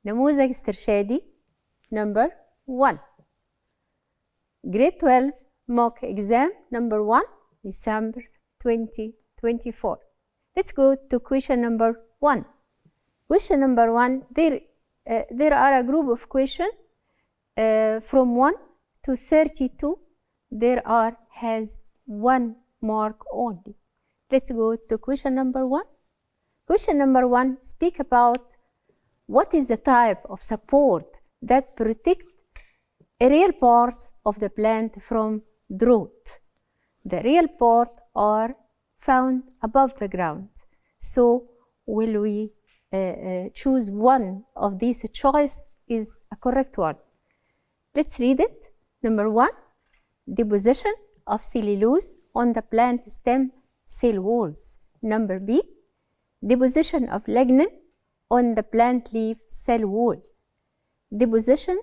نموذج استرشادي number 1 grade 12 mock exam number 1 December 2024. Let's go to question number 1. Question number 1, there are a group of questions from 1 to 32. There has 1 mark only. Let's go to question number 1. Question number 1, speak about what is the type of support that protect real parts of the plant from drought. The real parts are found above the ground. So will we choose one of these choice is a correct one. Let's read it. Number 1, deposition of cellulose on the plant stem cell walls. Number B, deposition of lignin on the plant leaf cell wall. Deposition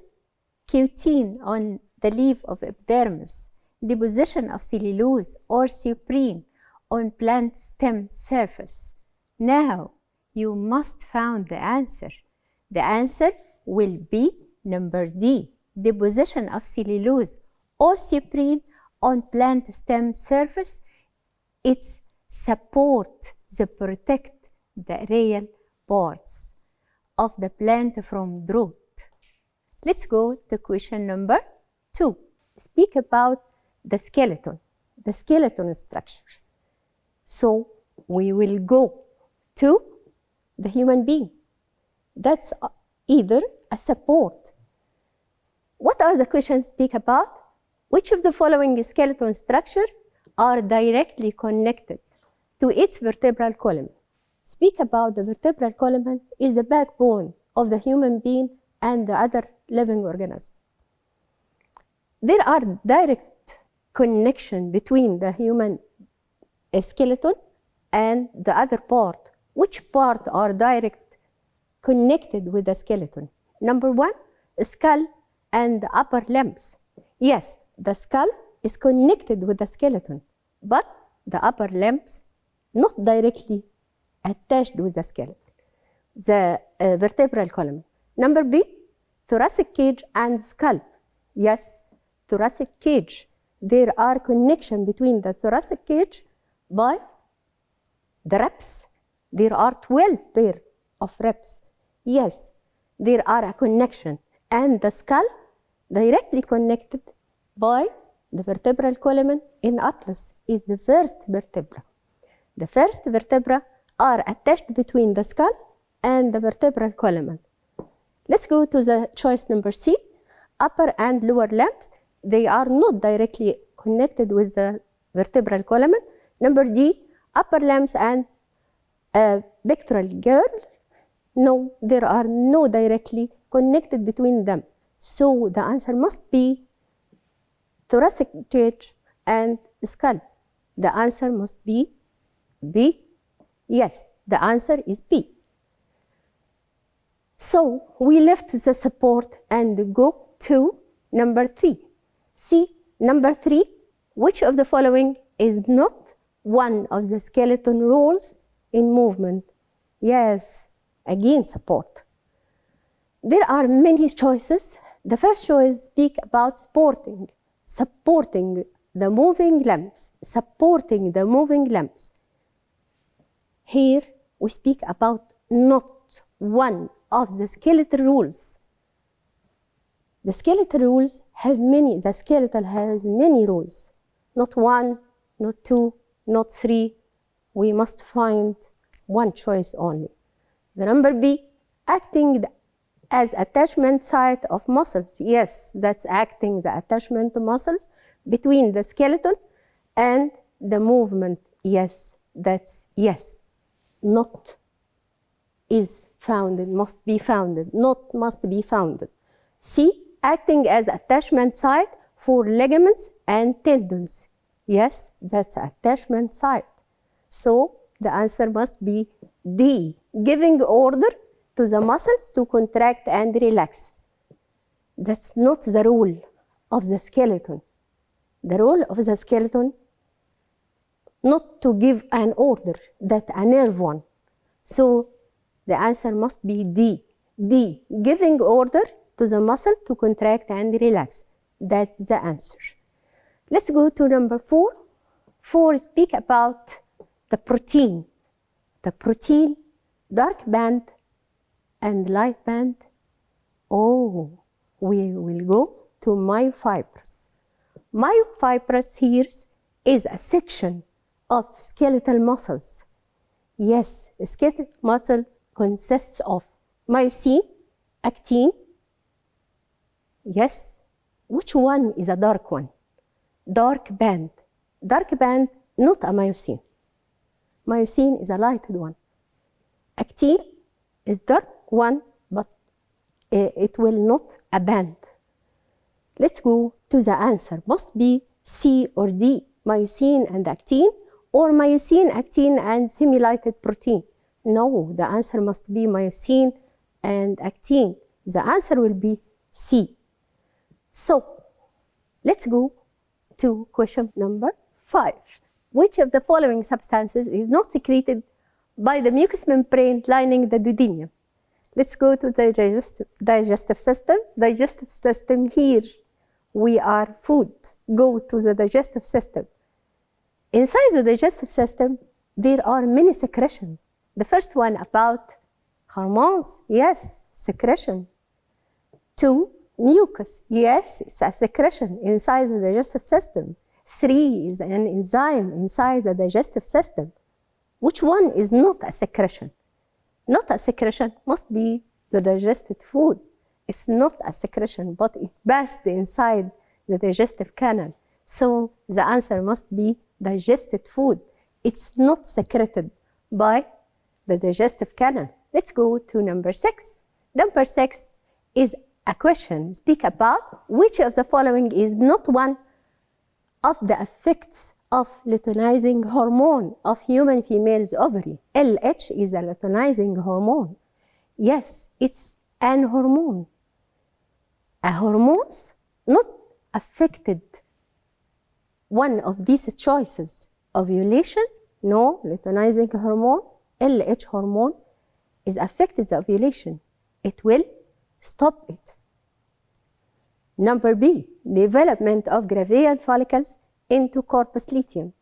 cutin on the leaf of epidermis. Deposition of cellulose or cyprine on plant stem surface. Now you must find the answer. The answer will be number D, deposition of cellulose or cyprine on plant stem surface. It's support the protect the real parts of the plant from drought. Let's go to question number 2. Speak about the skeleton structure. So we will go to the human being. That's either a support. What are the questions speak about? Which of the following skeleton structure are directly connected to its vertebral column? Speak about the vertebral column is the backbone of the human being and the other living organism. There are direct connection between the human skeleton and the other part. Which part are direct connected with the skeleton? Number 1, skull and the upper limbs. Yes, the skull is connected with the skeleton, but the upper limbs not directly attached with the skeleton, the vertebral column. Number B, thoracic cage and skull. Yes, thoracic cage. There are connection between the thoracic cage by the ribs. There are 12 pair of ribs. Yes, there are a connection. And the skull directly connected by the vertebral column in atlas is the first vertebra. The first vertebra are attached between the skull and the vertebral column. Let's go to the choice number C. Upper and lower limbs, they are not directly connected with the vertebral column. Number D, upper limbs and pectoral girdle, no, there are no directly connected between them. So the answer must be thoracic cage and skull. The answer must be B. Yes, the answer is B. So we left the support and go to number 3. C, number 3, which of the following is not one of the skeleton rules in movement? Yes, again support. There are many choices. The first choice speak about supporting the moving limbs, supporting the moving limbs. Here we speak about not one of the skeletal rules. The skeletal rules have many, the skeletal has many rules. Not 1, not 2, not 3. We must find one choice only. The number B, acting as attachment site of muscles. Yes, that's acting the attachment muscles between the skeleton and the movement. Yes, that's yes. Not is founded, must be founded, not must be founded. C, acting as attachment site for ligaments and tendons. Yes, that's attachment site. So the answer must be D, giving order to the muscles to contract and relax. That's not the role of the skeleton. The role of the skeleton not to give an order, that a nerve one. So the answer must be D, D. Giving order to the muscle to contract and relax. That's the answer. Let's go to number 4. 4 speak about the protein. The protein, dark band and light band. Oh, we will go to myofibrous. Myofibrous here is a section of skeletal muscles. Yes, skeletal muscles consists of myosin, actin. Yes, which one is a dark one? Dark band. Dark band, not a myosin. Myosin is a lighted one. Actin is dark one, but it will not a band. Let's go to the answer. Must be C or D, myosin and actin, or myosin, actin, and semi-lighted protein. No, the answer must be myosin and actin. The answer will be C. So, let's go to question number 5. Which of the following substances is not secreted by the mucous membrane lining the duodenum? Let's go to the digestive system. Digestive system here, we are food. Go to the digestive system. Inside the digestive system, there are many secretions. The first one about hormones, yes, secretion. 2, mucus, yes, it's a secretion inside the digestive system. 3 is an enzyme inside the digestive system. Which one is not a secretion? Not a secretion must be the digested food. It's not a secretion, but it passed inside the digestive canal. So the answer must be digested food. It's not secreted by the digestive canal. Let's go to number 6. Number 6 is a question. Speak about which of the following is not one of the effects of luteinizing hormone of human female's ovary. LH is a luteinizing hormone. Yes, it's an hormone. A hormones not affected one of these choices. Ovulation, no, luteinizing hormone. LH hormone is affected the ovulation. It will stop it. Number B, development of Gravian follicles into corpus luteum.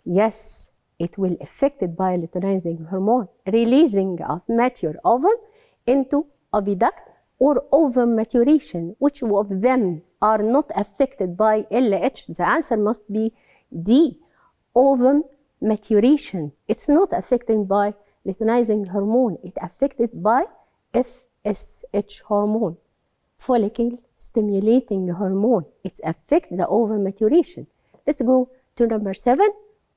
Yes, it will affected by luteinizing hormone, releasing of mature ovum into oviduct or ovum maturation. Which of them are not affected by LH? The answer must be D, ovum maturation. It's not affected by luteinizing hormone. It's affected by FSH hormone, follicle stimulating hormone. It affects the ovum maturation. Let's go to number 7.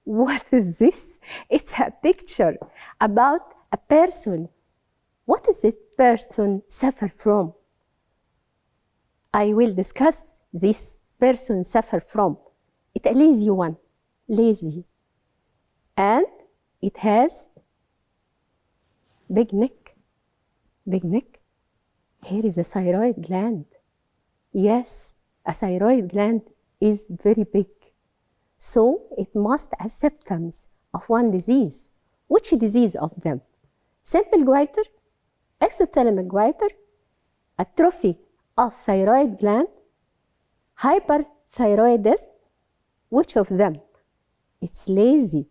What is this? It's a picture about a person. What does it person suffer from? I will discuss this person suffer from. It's a lazy one, lazy. And it has big neck, big neck. Here is a thyroid gland. Yes, a thyroid gland is very big. So it must have symptoms of one disease. Which disease of them? Simple goiter, exothalamic goiter, atrophy of thyroid gland, hyperthyroidism. Which of them? It's lazy.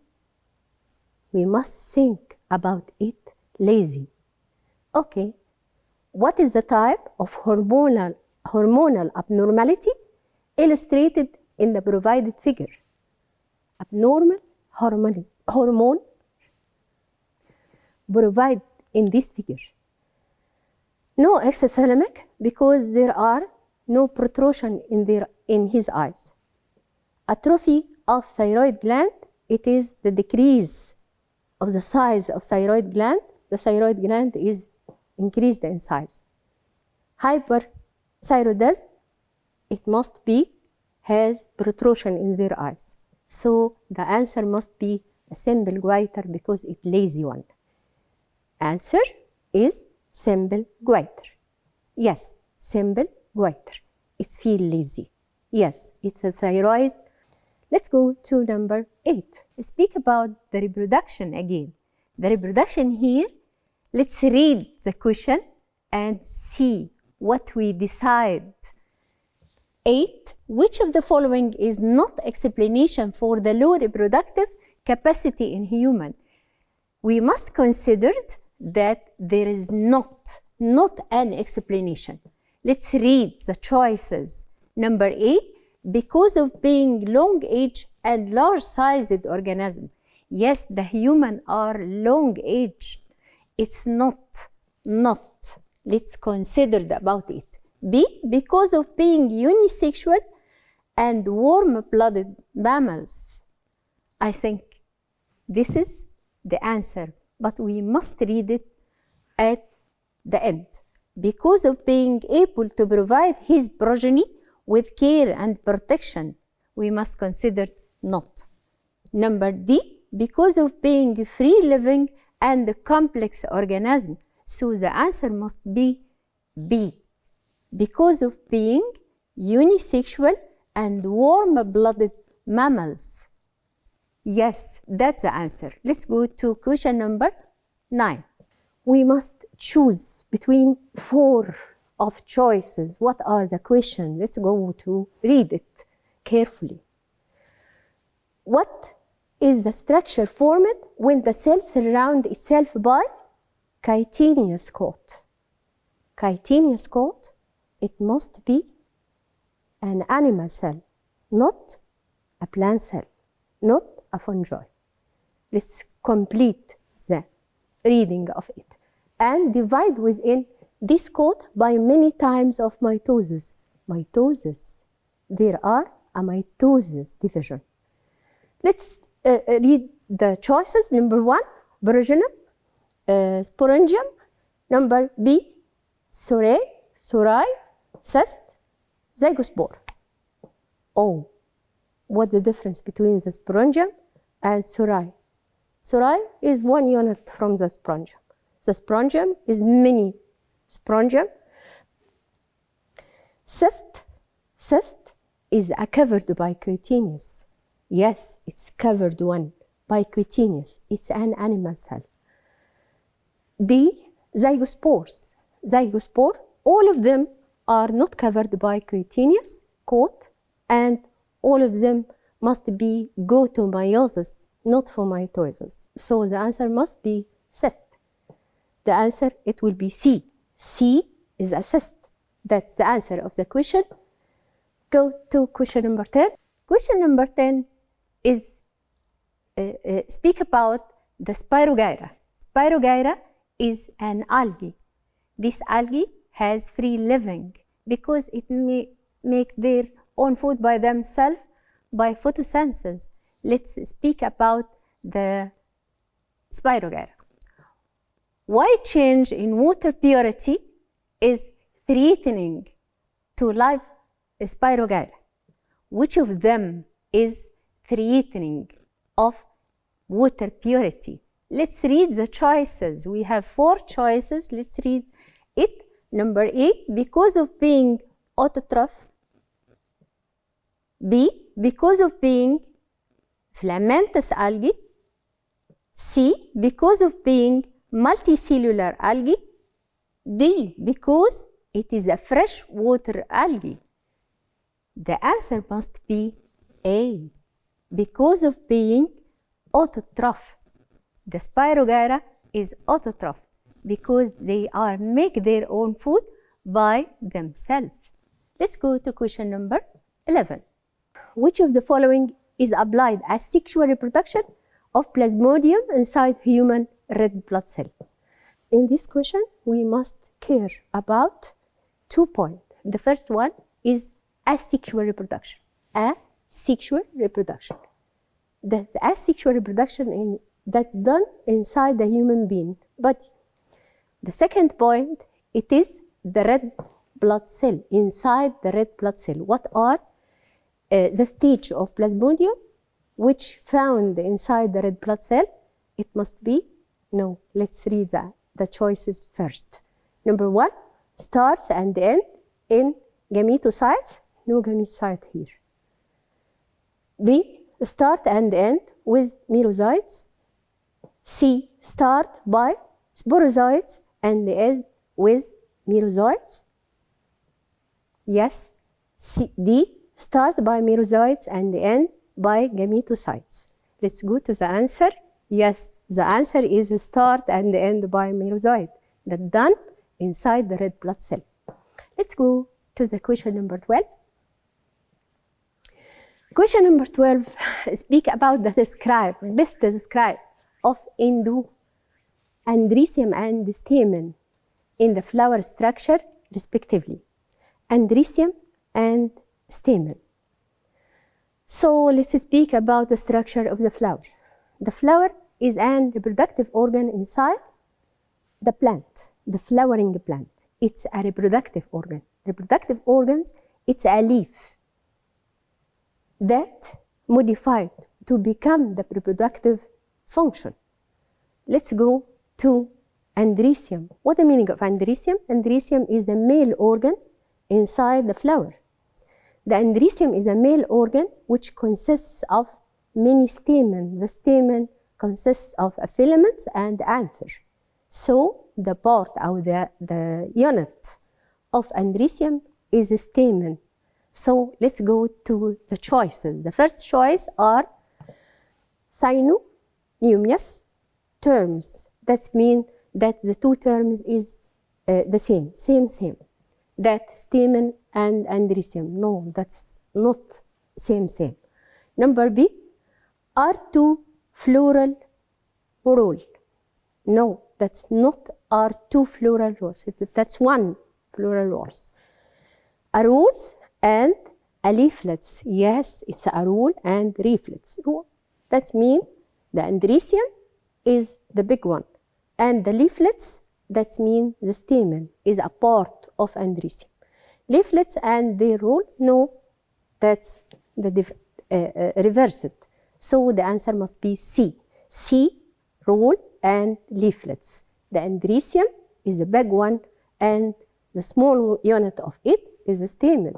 We must think about it lazy. Okay, what is the type of hormonal abnormality illustrated in the provided figure? Abnormal hormone provided in this figure. No exothalamic because there are no protrusion in his eyes. Atrophy of thyroid gland, it is the decrease of the size of thyroid gland. The thyroid gland is increased in size. Hyperthyroidism, it must be has protrusion in their eyes. So the answer must be a simple goiter because it's lazy one. Answer is simple goiter. Yes, simple goiter. It's feel lazy. Yes, it's a thyroid. Let's go to number 8. Speak about the reproduction again. The reproduction here, let's read the question and see what we decide. 8. Which of the following is not explanation for the low reproductive capacity in human? We must consider that there is not an explanation. Let's read the choices. Number A, because of being long age and large sized organism. Yes, the human are long aged. It's not. Let's consider about it. B, because of being unisexual and warm-blooded mammals. I think this is the answer, but we must read it at the end. Because of being able to provide his progeny with care and protection, we must consider not. Number D, because of being free-living and a complex organism. So the answer must be B. Because of being unisexual and warm-blooded mammals. Yes, that's the answer. Let's go to question number 9. We must choose between 4 of choices. What are the questions? Let's go to read it carefully. What is the structure formed when the cell surrounds itself by chitinous coat? Chitinous coat, it must be an animal cell, not a plant cell, not a fungi. Let's complete the reading of it and divide within this coat by many times of mitosis. Mitosis, there are a mitosis division. Let's read the choices. Number 1, Borogenum, Sporangium. Number B, Surae, cyst, Zygospore. Oh, what the difference between the sporangium and Surae? Surae is 1 unit from the sporangium. The sporangium is mini sporangium. Cyst is covered by cutaneous. Yes, it's covered one by cutaneous. It's an animal cell. D, Zygospores. Zygospore, all of them are not covered by cutaneous coat, and all of them must be go to meiosis, not for mitosis. So the answer must be cyst. The answer, it will be C. C is a cyst. That's the answer of the question. Go to question number 10. Question number 10 is speak about the Spirogyra. Spirogyra is an algae. This algae has free living because it may make their own food by themselves by photosynthesis. Let's speak about the Spirogyra. Why change in water purity is threatening to live Spirogyra? Which of them is threatening of water purity? Let's read the choices. We have 4 choices. Let's read it. Number A, because of being autotroph. B, because of being filamentous algae. C, because of being multicellular algae. D, because it is a freshwater algae. The answer must be A, because of being autotroph. The Spirogyra is autotroph because they are make their own food by themselves. Let's go to question number 11. Which of the following is applied as sexual reproduction of plasmodium inside human red blood cell? In this question, we must care about 2 points. The first one is asexual reproduction. Asexual reproduction. That's asexual reproduction that's done inside the human being body. The second point, it is the red blood cell, inside the red blood cell. What are the stage of plasmodium which found inside the red blood cell? It must be, no, let's read the choices first. Number 1, starts and end in gametocytes, no gametocyte here. B, start and end with merocytes. C, start by sporocytes and end with merozoites? Yes. D, start by merozoites and end by gametocytes. Let's go to the answer. Yes, the answer is start and end by merozoite. That's done inside the red blood cell. Let's go to the question number 12. Question number 12 speak about the best describe of andrecium and stamen in the flower structure respectively. Andrecium and stamen. So let's speak about the structure of the flower. The flower is an reproductive organ inside the plant, the flowering plant. It's a reproductive organ. Reproductive organs, it's a leaf that modified to become the reproductive function. Let's go to andrecium. What the meaning of andrecium? Andrecium is the male organ inside the flower. The andrecium is a male organ which consists of many stamen. The stamen consists of a filament and anther. So the part or the unit of andrecium is a stamen. So let's go to the choices. The first choice are synonymous terms. That means that the two terms is the same. That stamen and andrecium. No, that's not same. Number B, are two floral roll. No, that's not are two floral rolls. That's one floral rolls. A rolls and a leaflets. Yes, it's a roll and leaflets. That means the andrecium is the big one, and the leaflets, that means the stamen is a part of andrecium. Leaflets and the roll, no, that's the reversed. So the answer must be C. C, roll and leaflets. The andrecium is the big one and the small unit of it is the stamen.